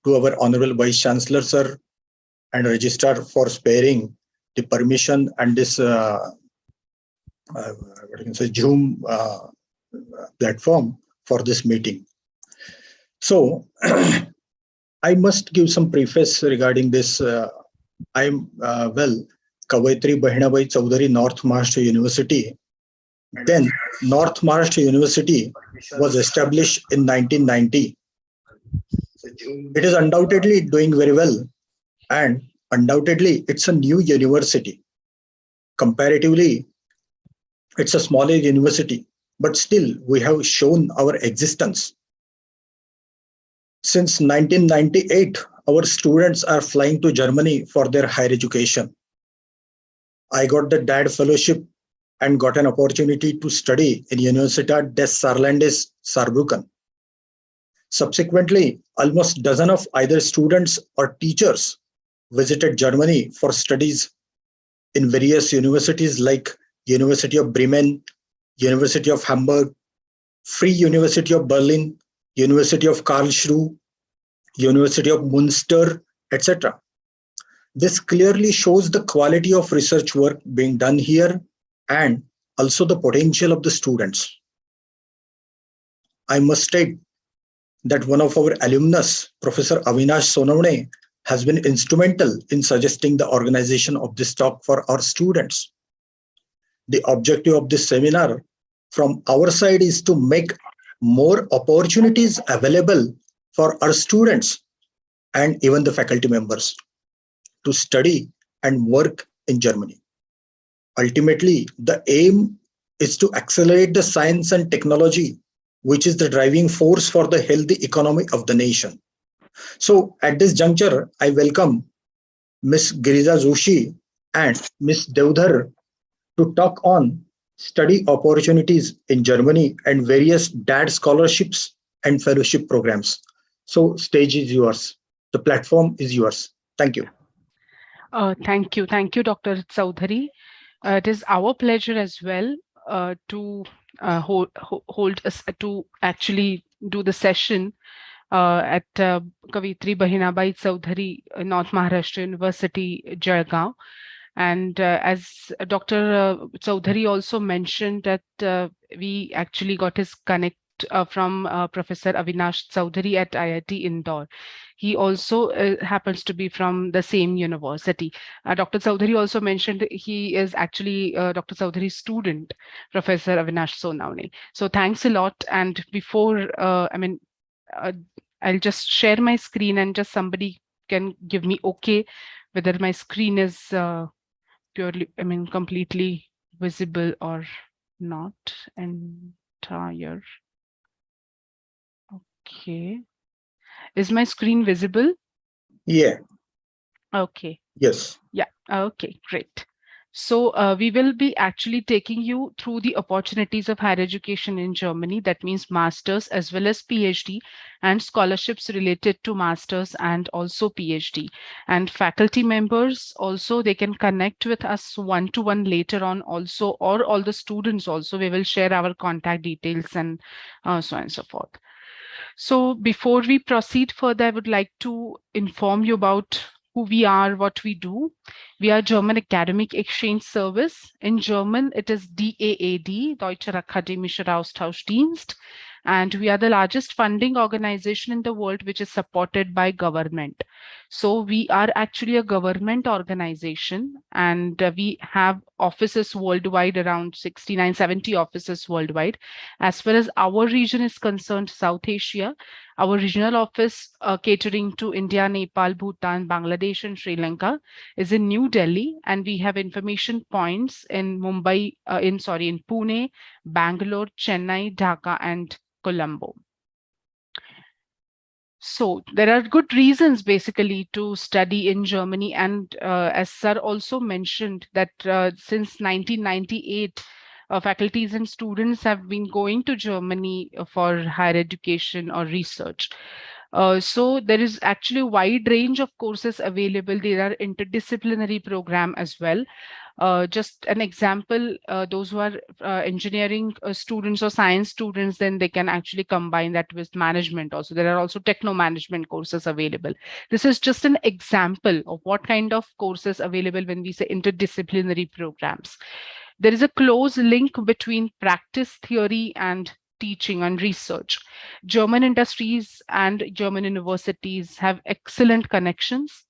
to our Honorable Vice Chancellor, sir, and Registrar for sparing the permission and this what you can say Zoom platform for this meeting. So I must give some preface regarding this. I'm Kavaitri Bahinabai Chaudhary, North Maharashtra University. Then North Maharashtra University was established in 1990. It is undoubtedly doing very well, and undoubtedly it's a new university. Comparatively, it's a smaller university, but still we have shown our existence. Since 1998, our students are flying to Germany for their higher education. I got the DAAD fellowship and got an opportunity to study in Universität des Saarlandes, Saarbrücken. Subsequently, almost a dozen of either students or teachers visited Germany for studies in various universities like University of Bremen, University of Hamburg, Free University of Berlin, University of Karlsruhe, University of Münster, etc. This clearly shows the quality of research work being done here and also the potential of the students. I must state that one of our alumnus, Professor Avinash Sonavne, has been instrumental in suggesting the organization of this talk for our students. The objective of this seminar from our side is to make more opportunities available for our students and even the faculty members to study and work in Germany. Ultimately, the aim is to accelerate the science and technology, which is the driving force for the healthy economy of the nation. So at this juncture, I welcome Ms. Girija Joshi and Ms. Devdhar to talk on study opportunities in Germany and various DAAD scholarships and fellowship programs. So stage is yours. The platform is yours. Thank you. Thank you, Dr. Chaudhary. It is our pleasure as well to hold us to actually do the session at Kavitri Bahinabai Chaudhary, North Maharashtra University, Jalgaon. And as Dr. Chaudhary also mentioned that we actually got his connect from Professor Avinash Chaudhary at IIT Indore. He also happens to be from the same university. Dr. Chaudhary also mentioned he is actually Dr. Chaudhary's student, Professor Avinash Sonavne. So thanks a lot. And before, I'll just share my screen and just somebody can give me okay whether my screen is purely, completely visible or not. Entire. Okay. Is my screen visible? Yeah. Okay. Yes. Yeah. Okay, great. So we will be actually taking you through the opportunities of higher education in Germany. That means master's as well as PhD and scholarships related to master's and also PhD. And faculty members also, they can connect with us one-to-one later on also, or all the students also. We will share our contact details and so on and so forth. So before we proceed further, I would like to inform you about who we are, what we do. We are German Academic Exchange Service. In German, it is DAAD, Deutscher Akademischer Austauschdienst. And we are the largest funding organization in the world which is supported by government. So we are actually a government organization, and we have offices worldwide, around 69, 70 offices worldwide. As far as our region is concerned, South Asia, our regional office catering to India, Nepal, Bhutan, Bangladesh, and Sri Lanka is in New Delhi, and we have information points in Mumbai, in Pune, Bangalore, Chennai, Dhaka, and Colombo. So there are good reasons basically to study in Germany, and as Sir also mentioned that since 1998, faculties and students have been going to Germany for higher education or research. So there is actually a wide range of courses available. There are interdisciplinary program as well. Just an example, those who are engineering students or science students, then they can actually combine that with management also. There are also techno management courses available. This is just an example of what kind of courses available when we say interdisciplinary programs. There is a close link between practice, theory, and teaching and research. German industries and German universities have excellent connections.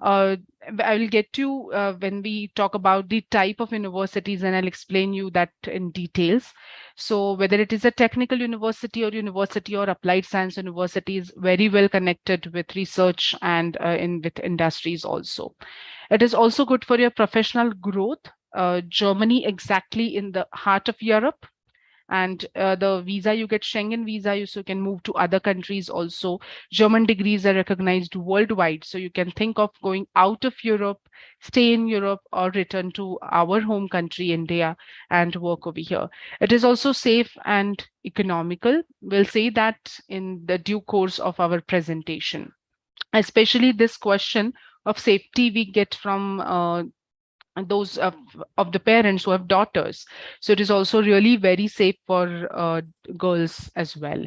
uh, I will get to when we talk about the type of universities, and I'll explain you that in details. So whether it is a technical university or applied science university is very well connected with research and in with industries also. It is also good for your professional growth. Germany exactly in the heart of Europe, and the visa you get Schengen visa, you so can move to other countries also. German degrees are recognized worldwide, so you can think of going out of Europe, stay in Europe, or return to our home country India and work over here. It is also safe and economical. We'll say that in the due course of our presentation, especially this question of safety we get from and those of the parents who have daughters. So it is also really very safe for girls as well.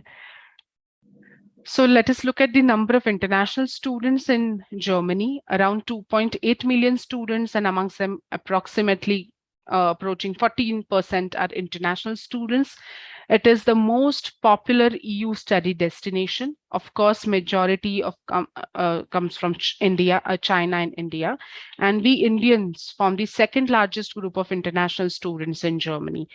So let us look at the number of international students in Germany, around 2.8 million students, and amongst them approximately approaching 14% are international students. It is the most popular EU study destination. Of course, majority of comes from India, China and India. And we Indians form the second largest group of international students in Germany.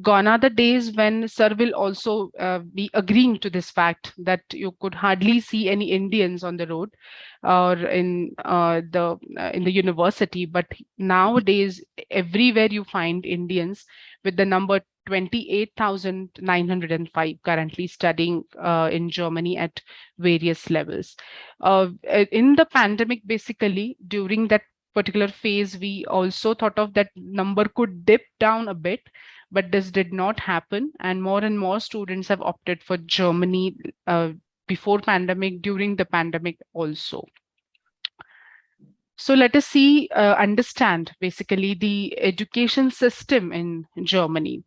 Gone are the days when Sir will also be agreeing to this fact that you could hardly see any Indians on the road or in the university. But nowadays, everywhere you find Indians, with the number 28,905 currently studying in Germany at various levels. In the pandemic, basically, during that particular phase, we also thought of that number could dip down a bit, but this did not happen. And more students have opted for Germany before pandemic, during the pandemic also. So let us see, understand basically the education system in Germany.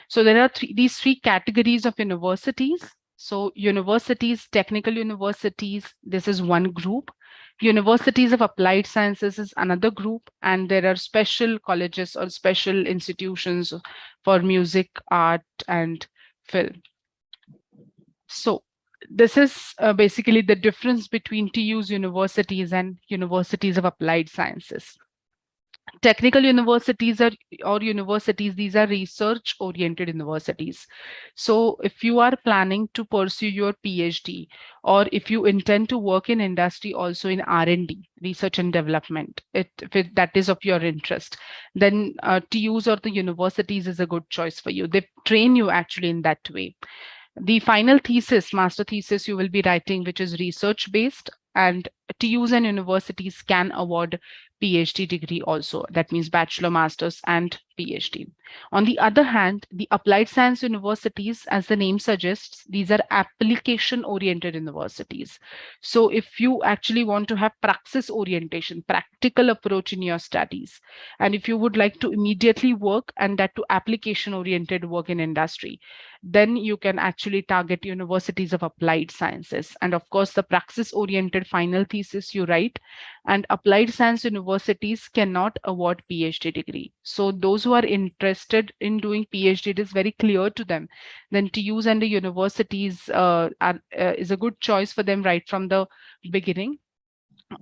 So there are these three categories of universities. So universities, technical universities, this is one group. Universities of applied sciences is another group. And there are special colleges or special institutions for music, art, and film. So this is basically the difference between TU's universities and universities of applied sciences. Technical universities or universities, these are research oriented universities. So if you are planning to pursue your PhD, or if you intend to work in industry also in R&D, research and development, if that is of your interest, then TUs or the universities is a good choice for you. They train you actually in that way. The final thesis, master thesis you will be writing, which is research based, and TUs and universities can award PhD degree also. That means bachelor, masters, and PhD. On the other hand, the applied science universities, as the name suggests, these are application oriented universities. So if you actually want to have praxis orientation, practical approach in your studies, and if you would like to immediately work, and that to application oriented work in industry, then you can actually target universities of applied sciences. And of course, the praxis oriented final thesis you write, and applied science universities cannot award PhD degree. So those who are interested in doing PhD, it is very clear to them, then TUs and the universities is a good choice for them right from the beginning.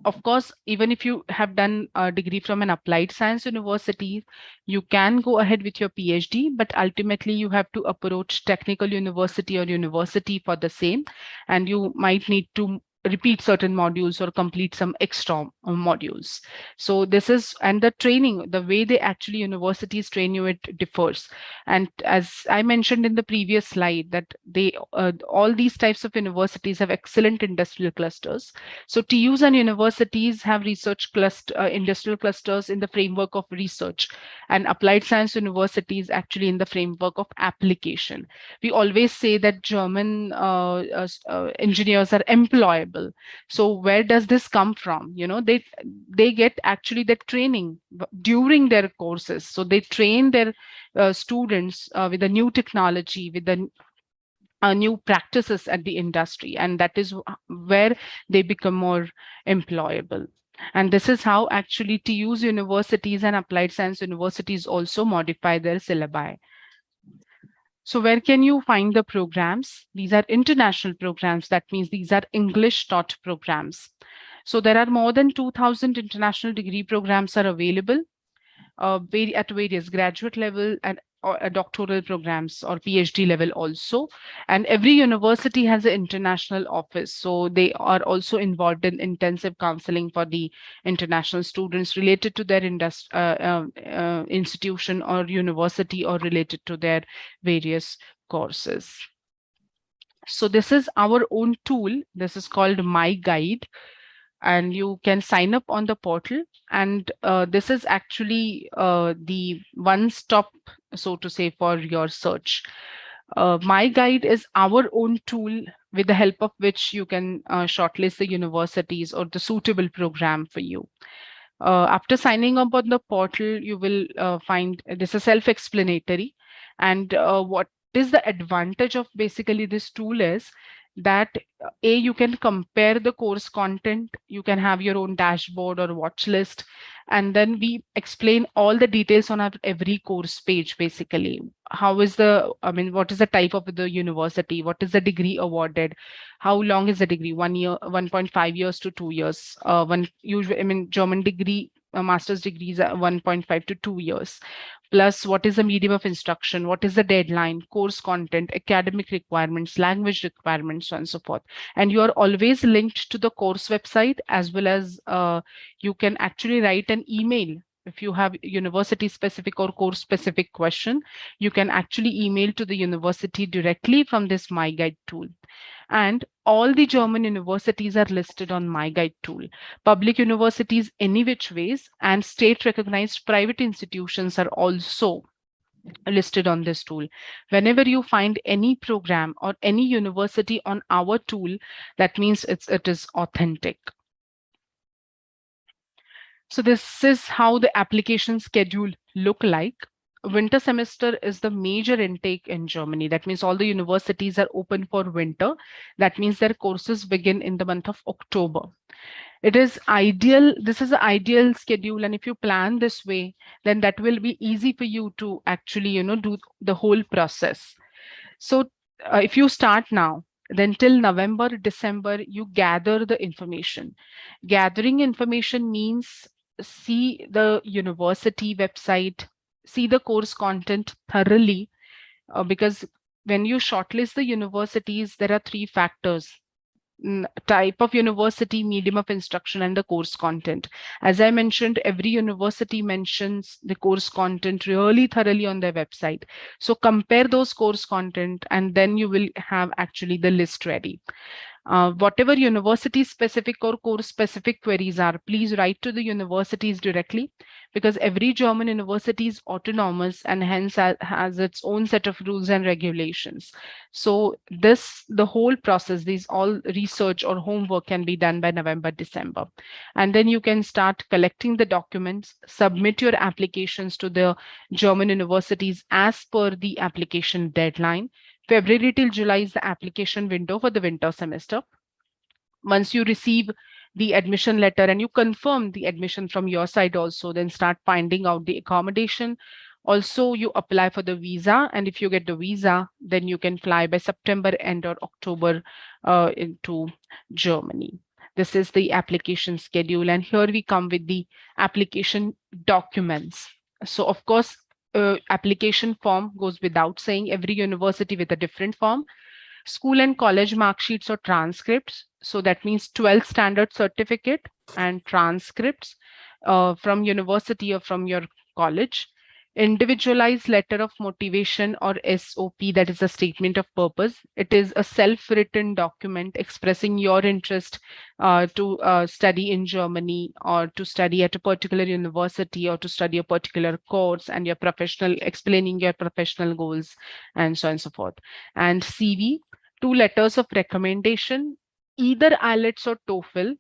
Of course, even if you have done a degree from an applied science university, you can go ahead with your PhD, but ultimately you have to approach technical university or university for the same, and you might need to repeat certain modules or complete some extra modules. So this is, and the training, the way they actually universities train you, it differs. And as I mentioned in the previous slide, that they all these types of universities have excellent industrial clusters. So TUs and universities have research industrial clusters in the framework of research, and applied science universities actually in the framework of application. We always say that German engineers are employed employable. So where does this come from? They get actually the training during their courses. So they train their students with the new technology, with the new practices at the industry, and that is where they become more employable. And this is how actually TU's universities and applied science universities also modify their syllabi. So where can you find the programs? These are international programs. That means these are English taught programs. So there are more than 2,000 international degree programs are available at various graduate level and or doctoral programs or PhD level also. And every university has an international office. So they are also involved in intensive counseling for the international students related to their institution or university or related to their various courses. So this is our own tool. This is called My Guide, and you can sign up on the portal. And this is actually the one stop, so to say, for your search. My Guide is our own tool with the help of which you can shortlist the universities or the suitable program for you. After signing up on the portal, you will find this is self-explanatory. And what is the advantage of basically this tool is that you can compare the course content, you can have your own dashboard or watch list, and then we explain all the details on our every course page. Basically, how is the, I mean, what is the type of the university, what is the degree awarded, how long is the degree, 1 year, 1.5 years to 2 years, one usually, I mean, German degree, master's degrees are 1.5 to 2 years. Plus, what is the medium of instruction, what is the deadline, course content, academic requirements, language requirements, so on and so forth. And you are always linked to the course website, as well as you can actually write an email. If you have university specific or course specific question, you can actually email to the university directly from this My Guide tool. And all the German universities are listed on My Guide tool. Public universities any which ways, and state recognized private institutions are also listed on this tool. Whenever you find any program or any university on our tool, that means it is authentic. So this is how the application schedule look like. Winter semester is the major intake in Germany. That means all the universities are open for winter. That means their courses begin in the month of October. It is ideal. This is the ideal schedule. And if you plan this way, then that will be easy for you to actually, do the whole process. So if you start now, then till November, December, you gather the information. Gathering information means see the university website, see the course content thoroughly, because when you shortlist the universities, there are three factors: type of university, medium of instruction, and the course content. As I mentioned, every university mentions the course content really thoroughly on their website. So compare those course content, and then you will have actually the list ready. Whatever university specific or course specific queries are, please write to the universities directly, because every German university is autonomous and hence has its own set of rules and regulations. So the whole process, these all research or homework can be done by November, December. And then you can start collecting the documents, submit your applications to the German universities as per the application deadline. February till July is the application window for the winter semester. Once you receive the admission letter and you confirm the admission from your side also, then start finding out the accommodation. Also, you apply for the visa, and if you get the visa, then you can fly by September end or October into Germany. This is the application schedule, and here we come with the application documents. So of course, application form goes without saying, every university with a different form. School and college mark sheets or transcripts. So that means 12th standard certificate and transcripts from university or from your college. Individualized letter of motivation or SOP, that is a statement of purpose. It is a self-written document expressing your interest to study in Germany, or to study at a particular university, or to study a particular course, and your professional, explaining your professional goals, and so on and so forth. And CV, 2 letters of recommendation, either IELTS or TOEFL,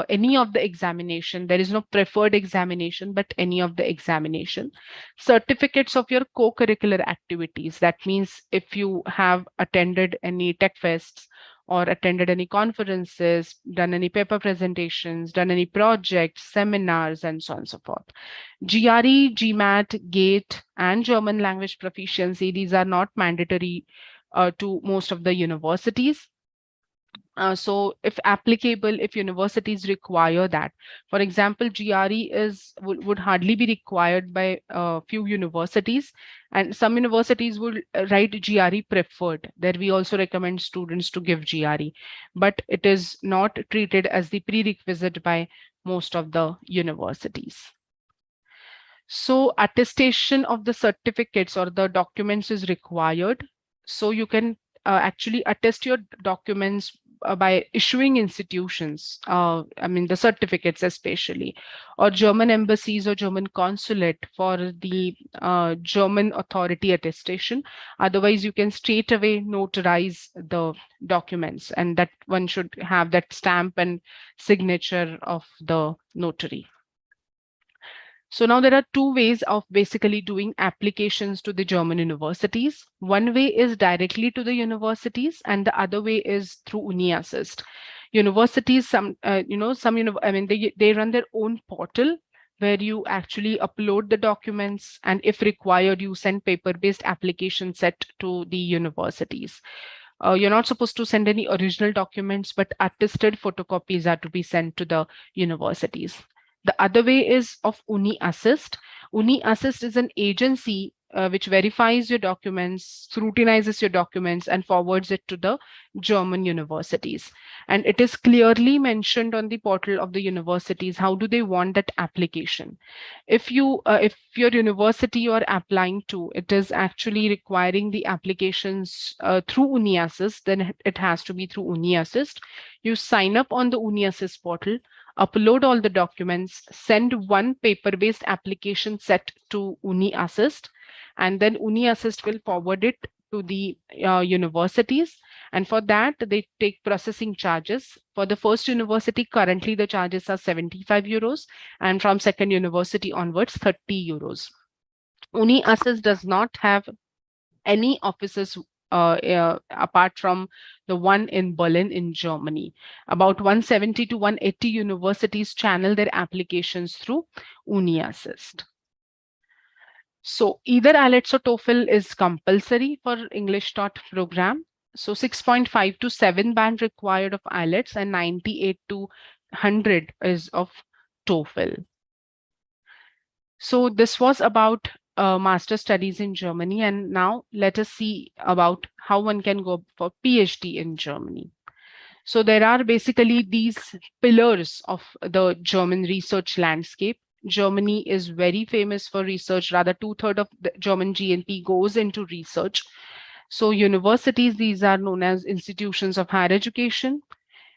any of the examination. There is no preferred examination, but any of the examination. Certificates of your co-curricular activities. That means if you have attended any tech fests or attended any conferences, done any paper presentations, done any projects, seminars, and so on and so forth. GRE, GMAT, GATE, and German language proficiency, these are not mandatory to most of the universities. So if applicable, if universities require that, for example, GRE would hardly be required by a few universities, and some universities will write GRE preferred. There we also recommend students to give GRE, but it is not treated as the prerequisite by most of the universities. So attestation of the certificates or the documents is required. So you can actually attest your documents by issuing institutions, I mean the certificates especially, or German embassies or German consulate for the German authority attestation. Otherwise, you can straight away notarize the documents, and that one should have that stamp and signature of the notary. So now there are two ways of basically doing applications to the German universities. One way is directly to the universities, and the other way is through UniAssist. Universities, I mean, they run their own portal where you actually upload the documents, and if required, you send paper-based application set to the universities. You're not supposed to send any original documents, but attested photocopies are to be sent to the universities. The other way is of UniAssist. UniAssist is an agency which verifies your documents, scrutinizes your documents, and forwards it to the German universities. And it is clearly mentioned on the portal of the universities how do they want that application. If your university you are applying to, it is actually requiring the applications through UniAssist, then it has to be through UniAssist. You sign up on the UniAssist portal, upload all the documents, send one paper-based application set to UniAssist, and then UniAssist will forward it to the universities. And for that, they take processing charges. For the first university, currently the charges are 75 euros, and from second university onwards, 30 euros. UniAssist does not have any offices apart from the one in Berlin in Germany. About 170 to 180 universities channel their applications through UniAssist. So either IELTS or TOEFL is compulsory for English taught program. So 6.5 to 7 band required of IELTS and 98 to 100 is of TOEFL. So this was about master studies in Germany, and now let us see about how one can go for PhD in Germany. So there are basically these pillars of the German research landscape. Germany is very famous for research. Rather, 2/3 of the German GNP goes into research. So universities, these are known as institutions of higher education,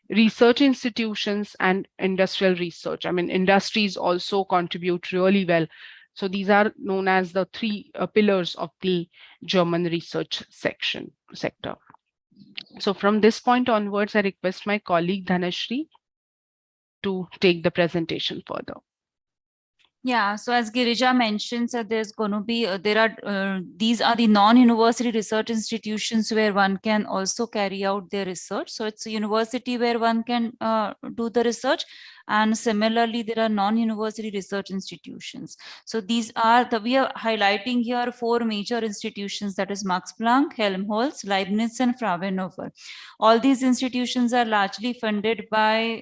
research institutions, and industrial research. I mean, industries also contribute really well. So these are known as the three pillars of the German research sector. So from this point onwards, I request my colleague Dhanashri to take the presentation further. Yeah, so as Girija mentioned, so there's going to be, these are the non-university research institutions where one can also carry out their research. So it's a university where one can do the research. And similarly, there are non-university research institutions. So these are we are highlighting here 4 major institutions, that is Max Planck, Helmholtz, Leibniz, and Fraunhofer. All these institutions are largely funded by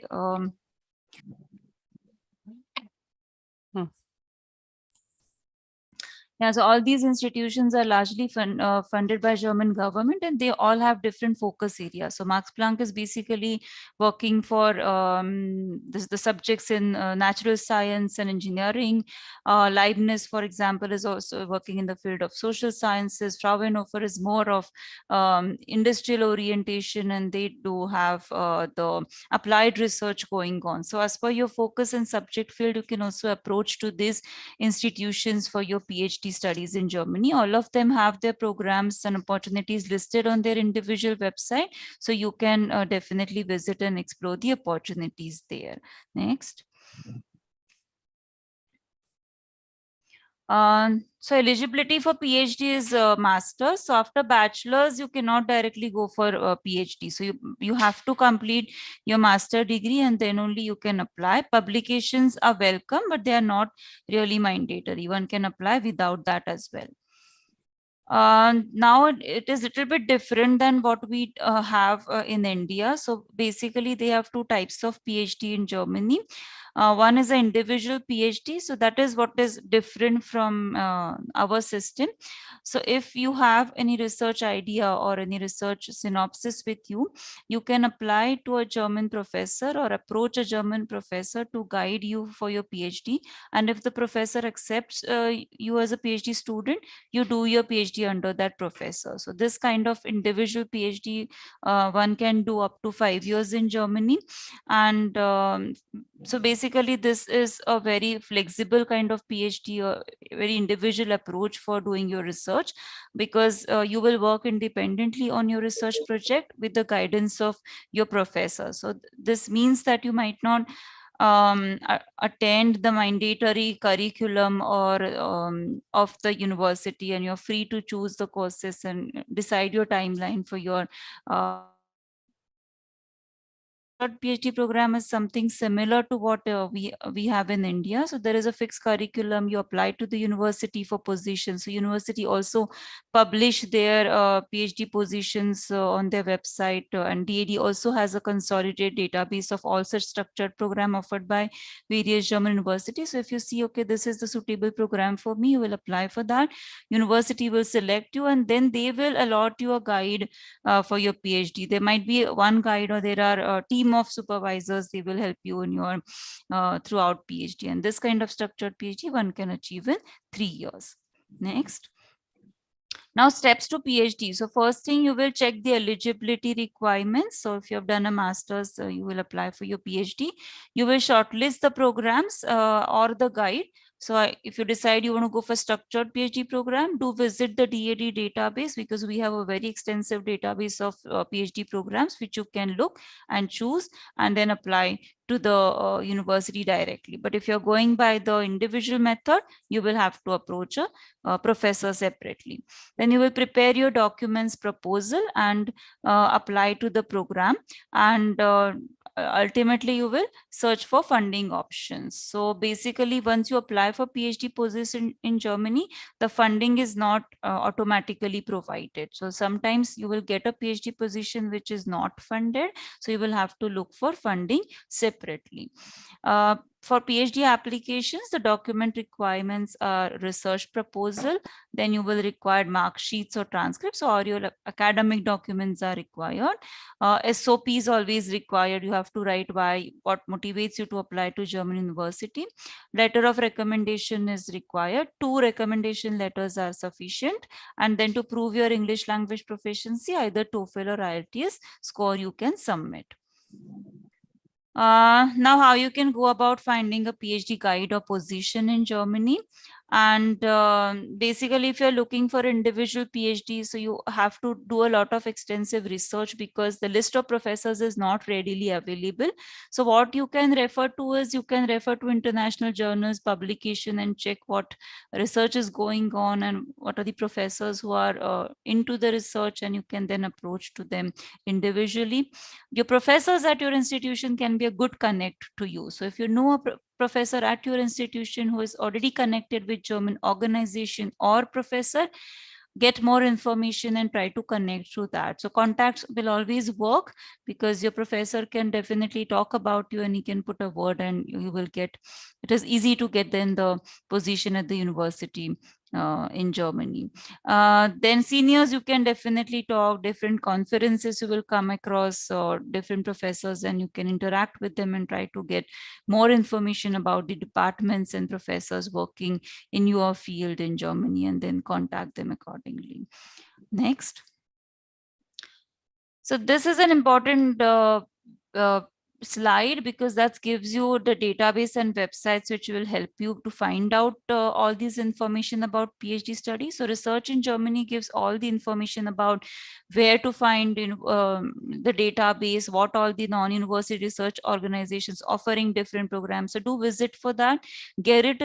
yeah, so all these institutions are largely funded by German government, and they all have different focus areas. So Max Planck is basically working for the subjects in natural science and engineering. Leibniz, for example, is also working in the field of social sciences. Fraunhofer is more of industrial orientation, and they do have the applied research going on. So as per your focus and subject field, you can also approach to these institutions for your PhD PhD studies in Germany. All of them have their programs and opportunities listed on their individual website. So you can definitely visit and explore the opportunities there. Next. So eligibility for PhD is master's. So after bachelor's, you cannot directly go for PhD. So you have to complete your master degree and then only you can apply. Publications are welcome, but they are not really mandatory. One can apply without that as well. Now it is a little bit different than what we have in India. So basically they have two types of PhD in Germany. One is an individual PhD. So that is what is different from our system. So if you have any research idea or any research synopsis with you, you can apply to a German professor or approach a German professor to guide you for your PhD. And if the professor accepts you as a PhD student, you do your PhD under that professor. So this kind of individual PhD one can do up to 5 years in Germany. And so basically this is a very flexible kind of PhD, a very individual approach for doing your research, because you will work independently on your research project with the guidance of your professor. So this means that you might not attend the mandatory curriculum or of the university, and you're free to choose the courses and decide your timeline for your PhD program is something similar to what we have in India. So there is a fixed curriculum. You apply to the university for positions. So university also publish their PhD positions on their website, and DAAD also has a consolidated database of all such structured program offered by various German universities. So if you see, okay, this is the suitable program for me, you will apply for that. University will select you, and then they will allot you a guide for your PhD. There might be one guide, or there are a team of supervisors. They will help you in your throughout PhD. And this kind of structured PhD one can achieve in 3 years. Next. Now steps to PhD. So first thing, you will check the eligibility requirements. So if you have done a master's, you will apply for your PhD. You will shortlist the programs or the guide. So if you decide you want to go for structured PhD program, do visit the DAAD database, because we have a very extensive database of PhD programs which you can look and choose and then apply to the university directly. But if you're going by the individual method, you will have to approach a professor separately. Then you will prepare your documents proposal and apply to the program, and ultimately you will search for funding options. So basically, once you apply for PhD position in Germany, the funding is not automatically provided. So sometimes you will get a PhD position which is not funded. So you will have to look for funding separately. For PhD applications, the document requirements are research proposal. Then you will require mark sheets or transcripts, or your academic documents are required. SOP is always required. You have to write why, what motivates you to apply to German university. Letter of recommendation is required. 2 recommendation letters are sufficient. And then to prove your English language proficiency, either TOEFL or IELTS score you can submit. Now how you can go about finding a PhD guide or position in Germany. And basically, if you're looking for individual PhD, so you have to do a lot of extensive research, because the list of professors is not readily available. So what you can refer to is, you can refer to international journals, publication, and check what research is going on and what are the professors who are into the research, and you can then approach to them individually. Your professors at your institution can be a good connect to you. So if you know a professor at your institution who is already connected with German organization or professor, get more information and try to connect through that. So contacts will always work, because your professor can definitely talk about you and he can put a word, and you will get, it is easy to get then the position at the university in Germany. Then seniors, you can definitely talk, different conferences you will come across, or different professors, and you can interact with them and try to get more information about the departments and professors working in your field in Germany, and then contact them accordingly. Next. So this is an important slide because that gives you the database and websites which will help you to find out all this information about PhD studies. So research in Germany gives all the information about where to find the database, what all the non-university research organizations offering different programs. So do visit for that. Gerrit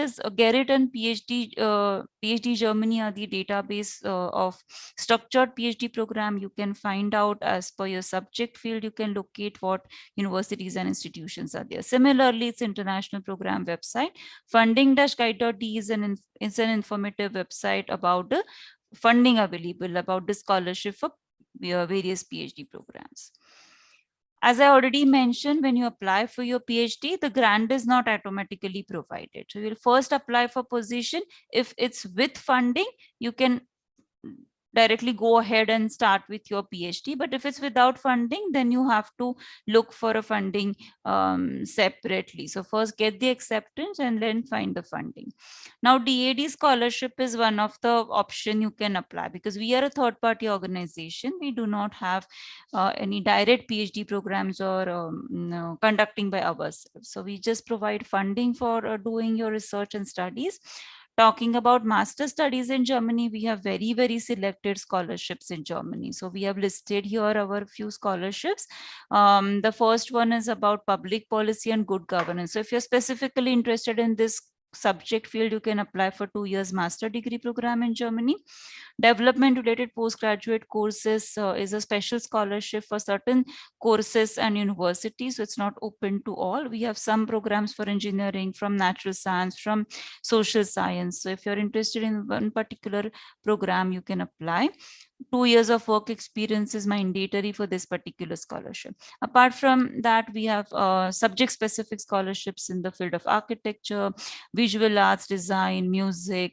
and PhD Germany are the database of structured PhD program. You can find out as per your subject field. You can locate what universities and institutions are there. Similarly, it's international program website. Funding-guide.de is an informative website about the funding available, about the scholarship for various PhD programs. As I already mentioned, when you apply for your PhD, the grant is not automatically provided. So you'll first apply for position. If it's with funding, you can directly go ahead and start with your PhD. But if it's without funding, then you have to look for a funding separately. So first get the acceptance and then find the funding. Now DAAD scholarship is one of the option you can apply because we are a third party organization. We do not have any direct PhD programs or conducting by ourselves. So we just provide funding for doing your research and studies. Talking about master studies in Germany, we have very, very selected scholarships in Germany. So we have listed here our few scholarships. The first one is about public policy and good governance. So if you're specifically interested in this subject field, you can apply for 2 years master degree program in Germany. Development related postgraduate courses is a special scholarship for certain courses and universities. So it's not open to all. We have some programs for engineering, from natural science, from social science. So if you're interested in one particular program, you can apply. 2 years of work experience is mandatory for this particular scholarship. Apart from that, we have subject-specific scholarships in the field of architecture, visual arts, design, music.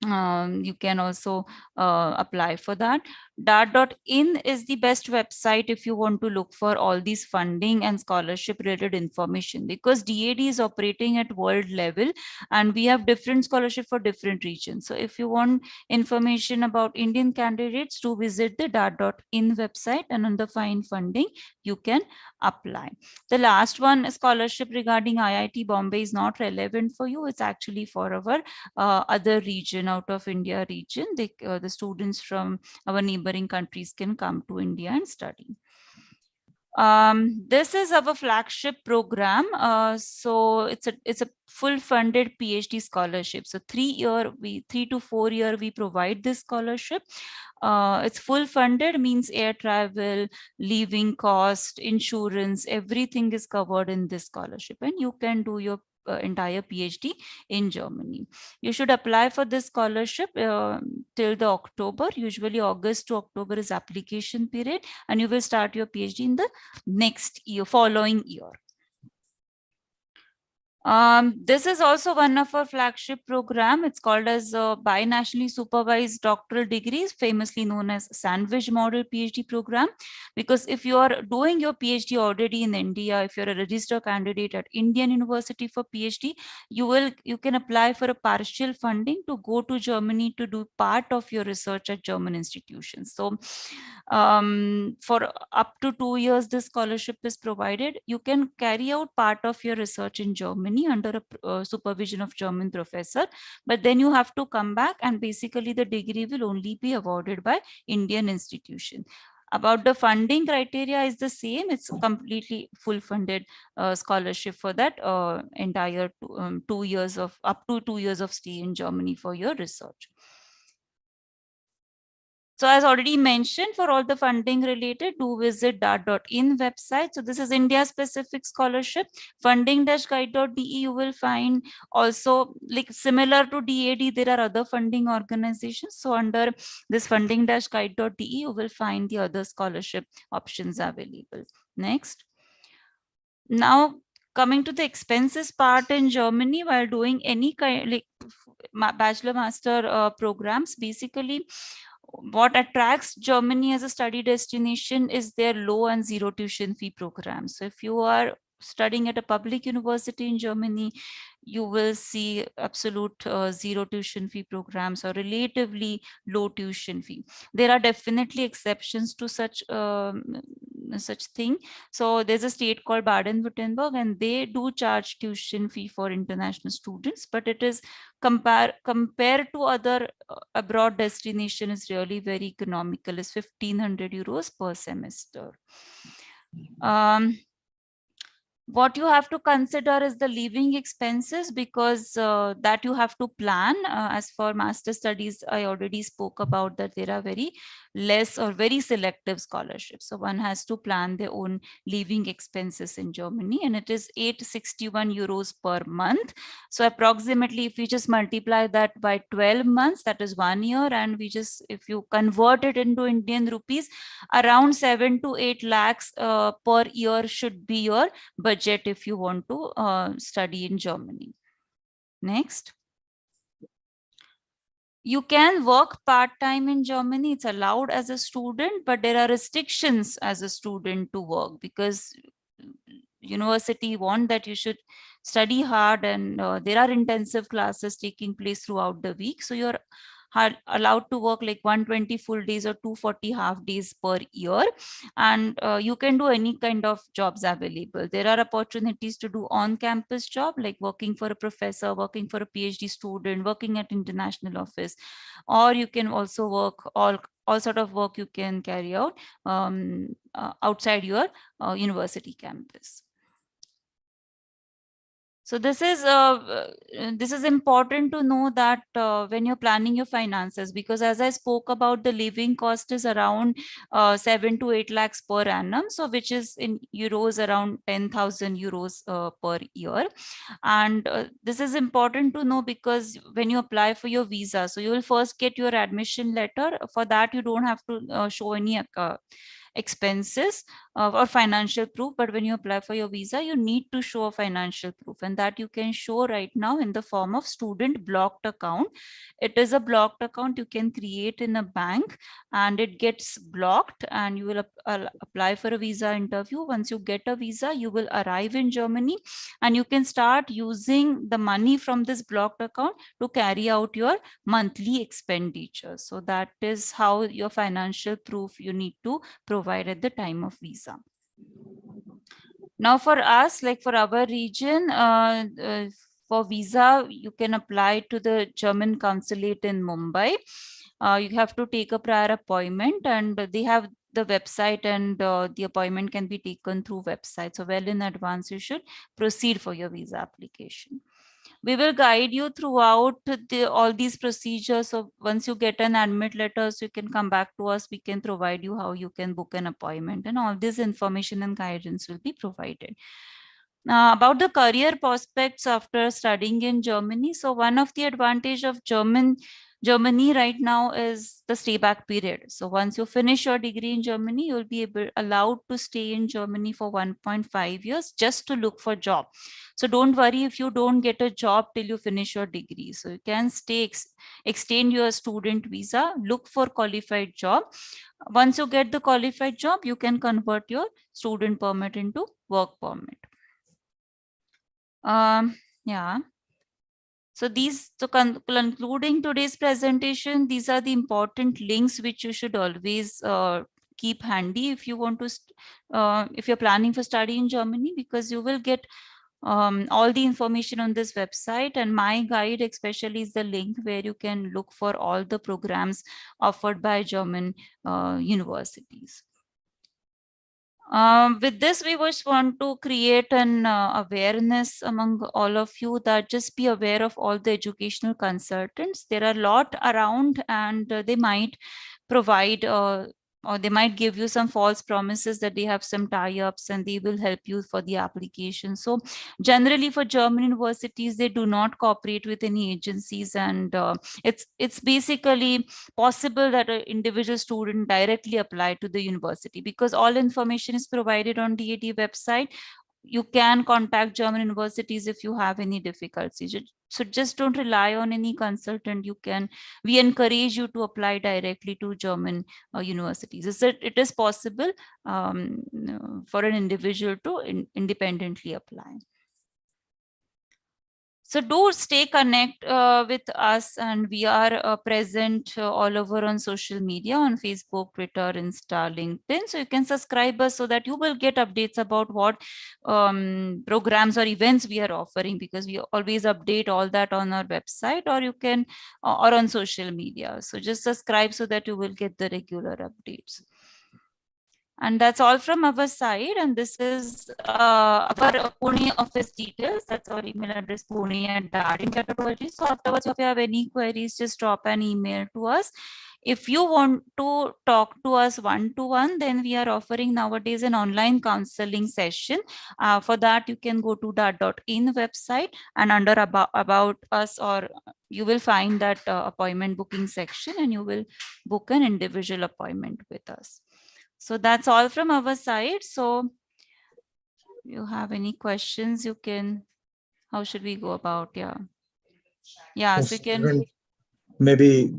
You can also apply for that. DAAD.in is the best website if you want to look for all these funding and scholarship related information, because DAAD is operating at world level and we have different scholarship for different regions. So if you want information about Indian candidates, to visit the DAAD.in website, and under find funding you can apply. The last one, scholarship regarding IIT Bombay, is not relevant for you. It's actually for our other region, out of India region. The students from our neighboring countries can come to India and study. This is our flagship program. So it's a full funded PhD scholarship. So 3 to 4 year we provide this scholarship. It's full funded, means air travel, living cost, insurance, everything is covered in this scholarship, and you can do your entire PhD in Germany. You should apply for this scholarship till the October. Usually August to October is application period, and you will start your PhD in the next year, following year. This is also one of our flagship program. It's called as binationally supervised doctoral degrees, famously known as sandwich model PhD program. Because if you are doing your PhD already in India, if you're a registered candidate at Indian University for PhD, you can apply for a partial funding to go to Germany to do part of your research at German institutions. So for up to 2 years, this scholarship is provided. You can carry out part of your research in Germany under a supervision of German professor, but then you have to come back, and basically the degree will only be awarded by Indian institution. About the funding criteria is the same. It's completely full funded scholarship for that entire 2 years of up to 2 years of stay in Germany for your research. So as already mentioned, for all the funding related, do visit DAAD.in website. So this is India specific scholarship. Funding-guide.de, you will find also, like similar to DAAD, there are other funding organizations. So under this funding-guide.de, you will find the other scholarship options available. Next. Now, coming to the expenses part in Germany, while doing any kind like bachelor master programs, basically what attracts Germany as a study destination is their low and zero tuition fee programs. So if you are studying at a public university in Germany, you will see absolute zero tuition fee programs or relatively low tuition fee. There are definitely exceptions to such thing. So there's a state called Baden-Württemberg, and they do charge tuition fee for international students, but it is compared to other abroad destination is really very economical. Is 1,500 euros per semester. What you have to consider is the living expenses, because that you have to plan. As for master studies, I already spoke about that there are very less or very selective scholarships. So one has to plan their own living expenses in Germany, and it is 861 euros per month. So approximately, if we just multiply that by 12 months, that is 1 year, and if you convert it into Indian rupees, around 7 to 8 lakhs per year should be your budget if you want to study in Germany. Next. You can work part-time in Germany. It's allowed as a student, but there are restrictions as a student to work, because university want that you should study hard, and there are intensive classes taking place throughout the week. So you're allowed to work like 120 full days or 240 half days per year, and you can do any kind of jobs available. There are opportunities to do on-campus job, like working for a professor, working for a PhD student, working at international office, or you can also work all sort of work you can carry out outside your university campus. So this is important to know that when you're planning your finances, because as I spoke about, the living cost is around 7 to 8 lakhs per annum, so which is in euros around 10,000 euros per year. And this is important to know, because when you apply for your visa, so you will first get your admission letter. For that, you don't have to show any expenses or financial proof, but when you apply for your visa, you need to show a financial proof, and that you can show right now in the form of student blocked account. It is a blocked account you can create in a bank, and it gets blocked, and you will apply for a visa interview. Once you get a visa, you will arrive in Germany, and you can start using the money from this blocked account to carry out your monthly expenditure. So that is how your financial proof you need to provide at the time of visa. Now for us, like for our region, for visa, you can apply to the German consulate in Mumbai. You have to take a prior appointment, and they have the website, and the appointment can be taken through website. So well in advance, you should proceed for your visa application. We will guide you throughout all these procedures. So once you get an admit letter, so you can come back to us. We can provide you how you can book an appointment, and all this information and guidance will be provided. About the career prospects after studying in Germany. So one of the advantage of Germany right now is the stay back period. So once you finish your degree in Germany, you'll be allowed to stay in Germany for 1.5 years just to look for job. So don't worry if you don't get a job till you finish your degree. So you can stay, extend your student visa, look for qualified job. Once you get the qualified job, you can convert your student permit into work permit. Yeah. So concluding today's presentation, these are the important links which you should always keep handy if you want to, if you're planning for study in Germany, because you will get all the information on this website, and my guide especially is the link where you can look for all the programs offered by German universities. With this, we just want to create an awareness among all of you, that just be aware of all the educational consultants. There are a lot around, and they might provide or they might give you some false promises that they have some tie-ups and they will help you for the application. So generally for German universities, they do not cooperate with any agencies, and it's basically possible that an individual student directly apply to the university, because all information is provided on DAAD website. you can contact German universities if you have any difficulties. So just don't rely on any consultant. We encourage you to apply directly to German universities. It is possible for an individual to independently apply. So do stay connect with us, and we are present all over on social media, on Facebook, Twitter, Insta, LinkedIn. So you can subscribe us so that you will get updates about what programs or events we are offering, because we always update all that on our website, or you can or on social media. So just subscribe so that you will get the regular updates. And that's all from our side. And this is our Pune office details. That's our email address, pune@daad.in. So afterwards, if you have any queries, just drop an email to us. If you want to talk to us one-to-one, then we are offering nowadays an online counseling session. For that, you can go to DAAD.in website, and under about us, or you will find that appointment booking section, and you will book an individual appointment with us. So that's all from our side. So if you have any questions, you can, how should we go about? Yeah. So you can. Maybe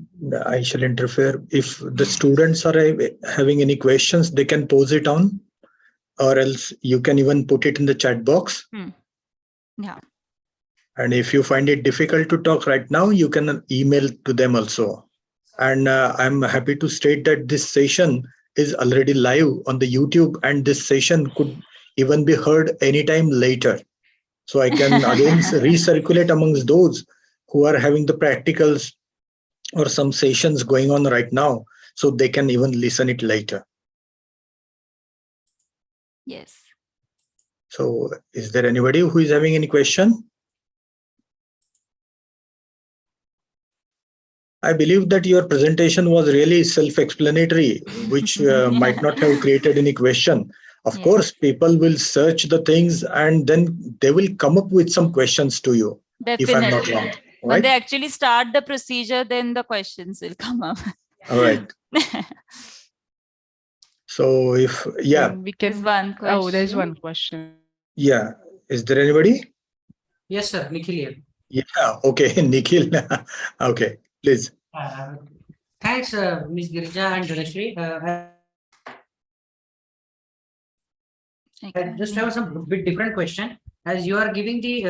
I shall interfere. If the students are having any questions, they can pose it on, or else you can even put it in the chat box. Yeah. And if you find it difficult to talk right now, you can email to them also. And I'm happy to state that this session is already live on the YouTube, and this session could even be heard anytime later. So I can again recirculate amongst those who are having the practicals or some sessions going on right now, so they can even listen it later. Yes. So is there anybody who is having any question? I believe that your presentation was really self-explanatory, which might not have created any question. Of course, people will search the things and then they will come up with some questions to you. Definitely. If I'm not wrong. Right? When they actually start the procedure, then the questions will come up. All right. So if, we can. There's one question. Oh, there's one question. Yeah. Is there anybody? Yes, sir. Nikhil here. Yeah. Okay. Nikhil. Okay. Please. Thanks, Ms. Girija and Dhanashri. I just have some bit different question. As you are giving the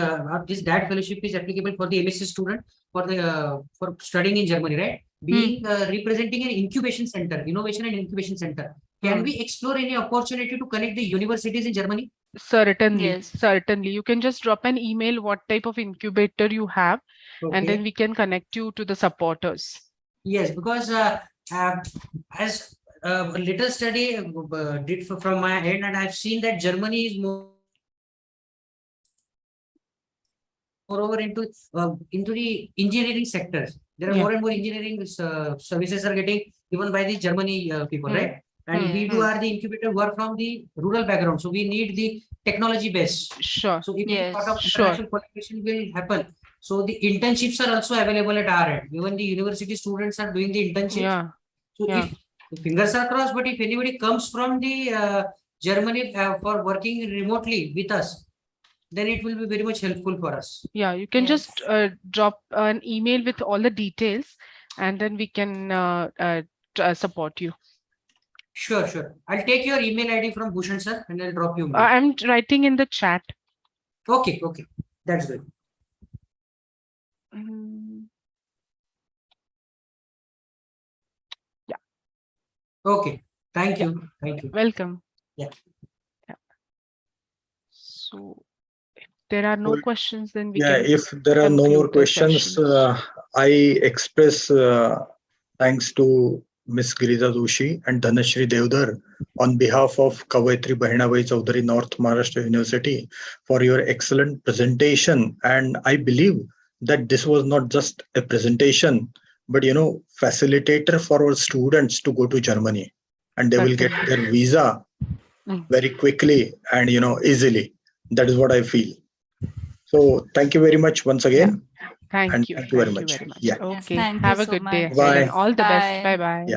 this DAAD fellowship is applicable for the MSc student for studying in Germany, right? Being representing an incubation center, innovation and incubation center. Can we explore any opportunity to connect the universities in Germany? Certainly, Yes. certainly. You can just drop an email what type of incubator you have, and then we can connect you to the supporters. Yes, because as a little study did from my end, and I've seen that Germany is moreover into the engineering sectors. There are more and more engineering services are getting given by the Germany people, right? And we are the incubator who are from the rural background, so we need the technology base. Sure. So if any sort of Sure. international collaboration will happen, so the internships are also available at our end. Even the university students are doing the internships. Yeah. So if fingers are crossed, but if anybody comes from the Germany for working remotely with us, then it will be very much helpful for us. Yeah, you can just drop an email with all the details, and then we can support you. Sure, sure. I'll take your email ID from Bhushan sir, and I'll drop you. I'm writing in the chat. Okay, okay. That's good. Yeah. Okay. Thank you. Thank you. Welcome. Yeah. So if there are no questions, then we can. If there are no more questions, I express thanks to Ms. Girija Doshi and Dhanashri Devdar on behalf of Kavaitri Bahinabai Chaudhary North Maharashtra University for your excellent presentation. And I believe that this was not just a presentation, but facilitator for our students to go to Germany, and they will get their visa very quickly and easily. That is what I feel. So thank you very much once again. Thank you. Thank you very much. Yeah. Okay. Yes, have a good day. Bye. All the best. Bye bye. Yeah.